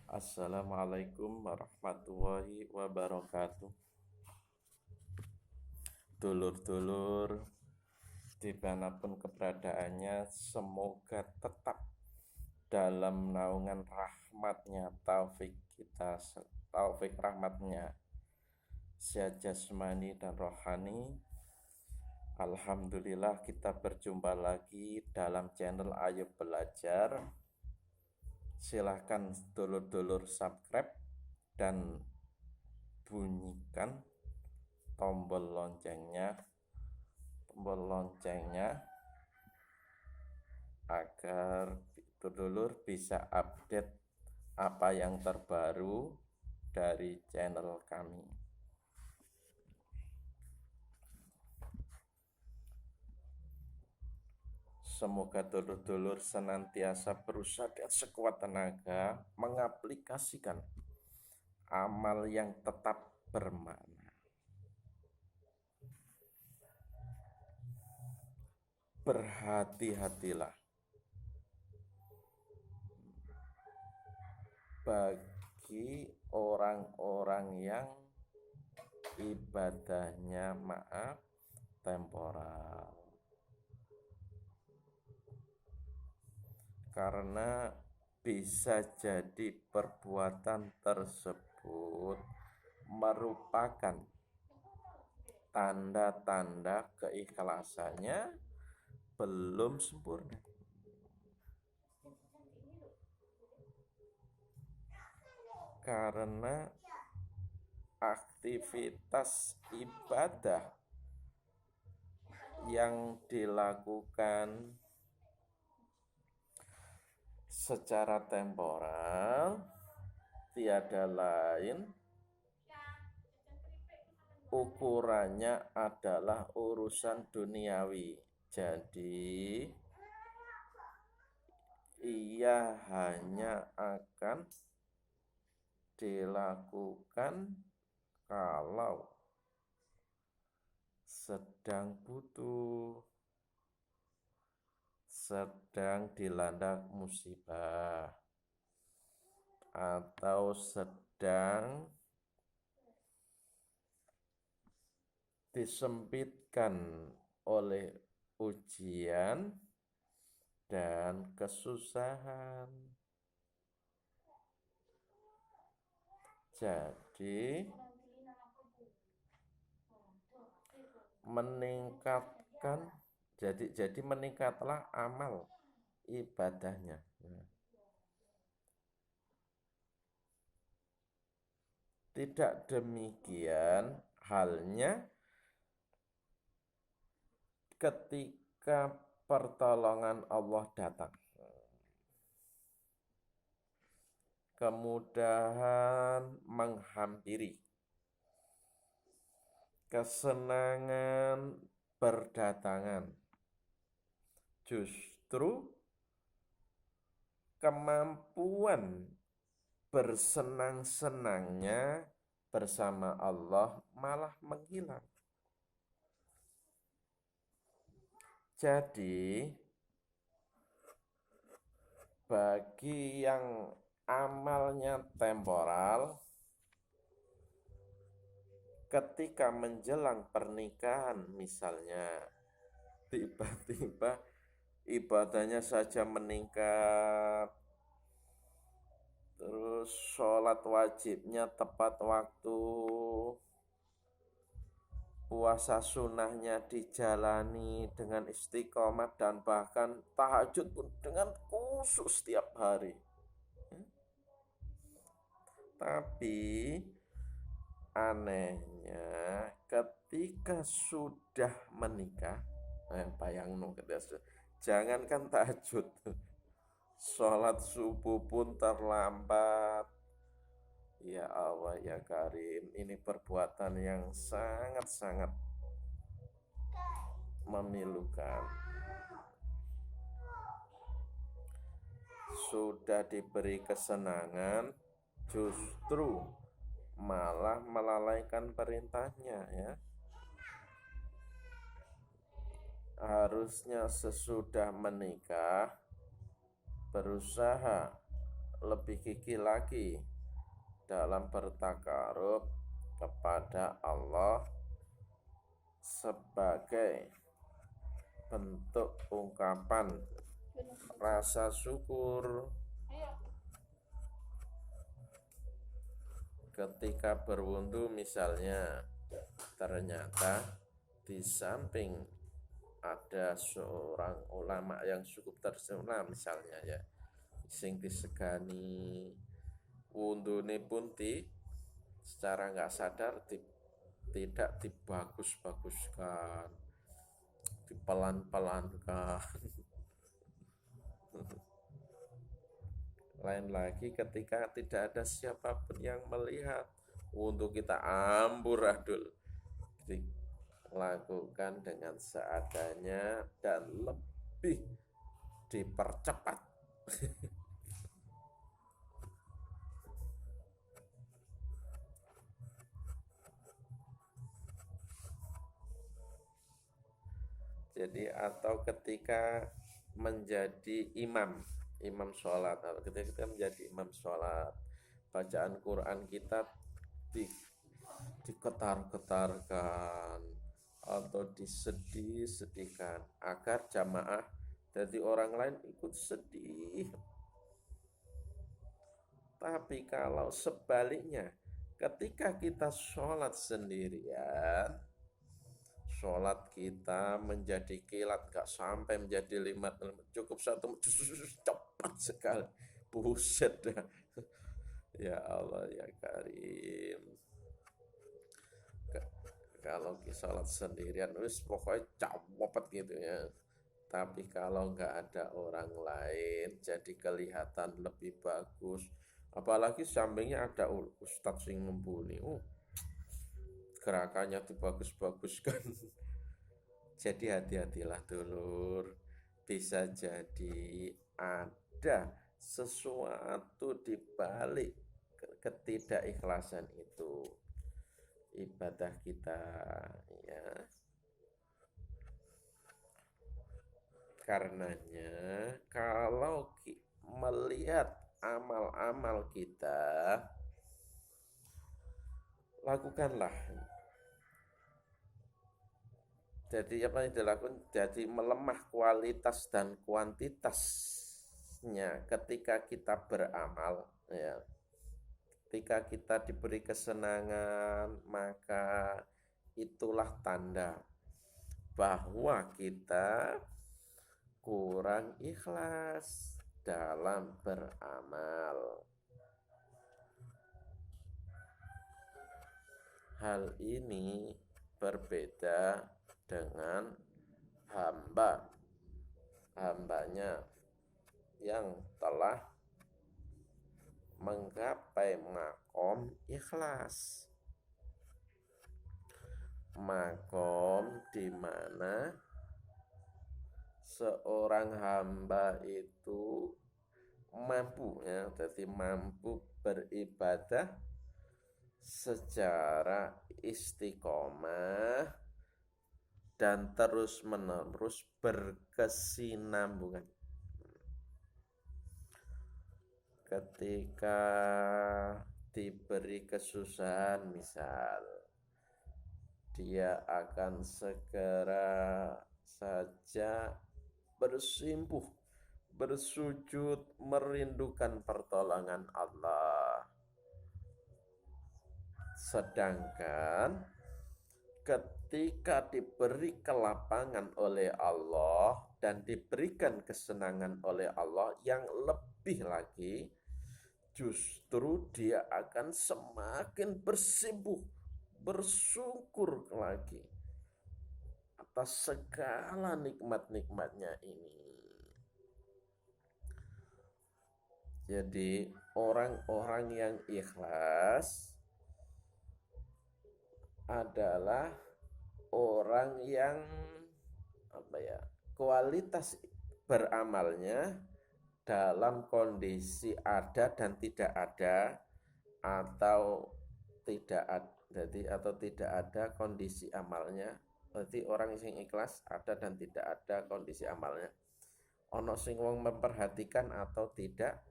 Assalamualaikum warahmatullahi wabarakatuh. Dulur-dulur dimanapun keberadaannya, semoga tetap dalam naungan rahmatnya, taufik rahmatnya, sehat jasmani dan rohani. Alhamdulillah kita berjumpa lagi dalam channel Ayo Belajar. Silahkan dulur-dulur subscribe dan bunyikan tombol loncengnya agar dulur bisa update apa yang terbaru dari channel kami. Semoga dulur-dulur senantiasa berusaha dan sekuat tenaga mengaplikasikan amal yang tetap bermakna. Berhati-hatilah bagi orang-orang yang ibadahnya temporal, karena bisa jadi perbuatan tersebut merupakan tanda-tanda keikhlasannya belum sempurna. Karena aktivitas ibadah yang dilakukan secara temporal tiada lain ukurannya adalah urusan duniawi. Jadi ia hanya akan dilakukan kalau sedang butuh, sedang dilanda musibah, atau sedang disempitkan oleh ujian dan kesusahan. Jadi meningkatlah amal ibadahnya. Tidak demikian halnya ketika pertolongan Allah datang. Kemudahan menghampiri, kesenangan berdatangan. Justru kemampuan bersenang-senangnya bersama Allah malah menghilang. Jadi bagi yang amalnya temporal, ketika menjelang pernikahan misalnya, tiba-tiba ibadahnya saja meningkat, terus sholat wajibnya tepat waktu, puasa sunnahnya dijalani dengan istiqomah, dan bahkan tahajud pun dengan khusyuk setiap hari. Tapi anehnya ketika sudah menikah, bayangno jangankan tahajud, sholat subuh pun terlambat. Ya Allah ya Karim, ini perbuatan yang sangat-sangat memilukan. Sudah diberi kesenangan, justru malah melalaikan perintahnya, ya. Harusnya sesudah menikah berusaha lebih gigih lagi dalam bertakarub kepada Allah sebagai bentuk ungkapan rasa syukur ketika berwudu. Misalnya ternyata di samping ada seorang ulama yang cukup terkenal misalnya ya, sing disegani wudune pun secara nggak sadar tidak dibagus-baguskan, dipelan-pelankan. Lain lagi ketika tidak ada siapapun yang melihat, untuk kita amburadul dilakukan dengan seadanya dan lebih dipercepat. Jadi atau ketika menjadi imam sholat, atau ketika kita menjadi imam sholat, bacaan Quran kita diketar-ketarkan atau disedih-sedihkan agar jamaah jadi orang lain ikut sedih. Tapi kalau sebaliknya, ketika kita sholat sendirian, sholat kita menjadi kilat, gak sampai menjadi 5, cukup satu, cepat sekali, buset dah. Ya Allah ya Karim, kalau sholat sendirian wis pokoknya cepet gitu ya. Tapi kalau nggak ada orang lain, jadi kelihatan lebih bagus. Apalagi sampingnya ada ustadz yang membuni, gerakannya dibagus-baguskan. Jadi hati-hatilah dulur, bisa jadi ada sesuatu di balik ketidakikhlasan itu ibadah kita ya. Karenanya kalau melihat amal-amal kita, lakukanlah. Jadi apa yang dilakukan? Jadi melemah kualitas dan kuantitasnya ketika kita beramal ya. Ketika kita diberi kesenangan, maka itulah tanda bahwa kita kurang ikhlas dalam beramal. Hal ini berbeda dengan hambanya yang telah menggapai makom ikhlas, makom di mana seorang hamba itu mampu ya, jadi mampu beribadah secara istiqomah dan terus-menerus berkesinambungan. Ketika diberi kesusahan misal, dia akan segera saja bersimpuh, bersujud, merindukan pertolongan Allah. Sedangkan ketika diberi kelapangan oleh Allah dan diberikan kesenangan oleh Allah yang lebih lagi, justru dia akan semakin bersimpuh, bersyukur lagi atas segala nikmat-nikmatnya ini. Jadi orang-orang yang ikhlas adalah orang yang kualitas beramalnya dalam kondisi ada dan tidak ada, atau tidak ada kondisi amalnya. Berarti orang yang ikhlas ada dan tidak ada kondisi amalnya. Ono sing wong memperhatikan atau tidak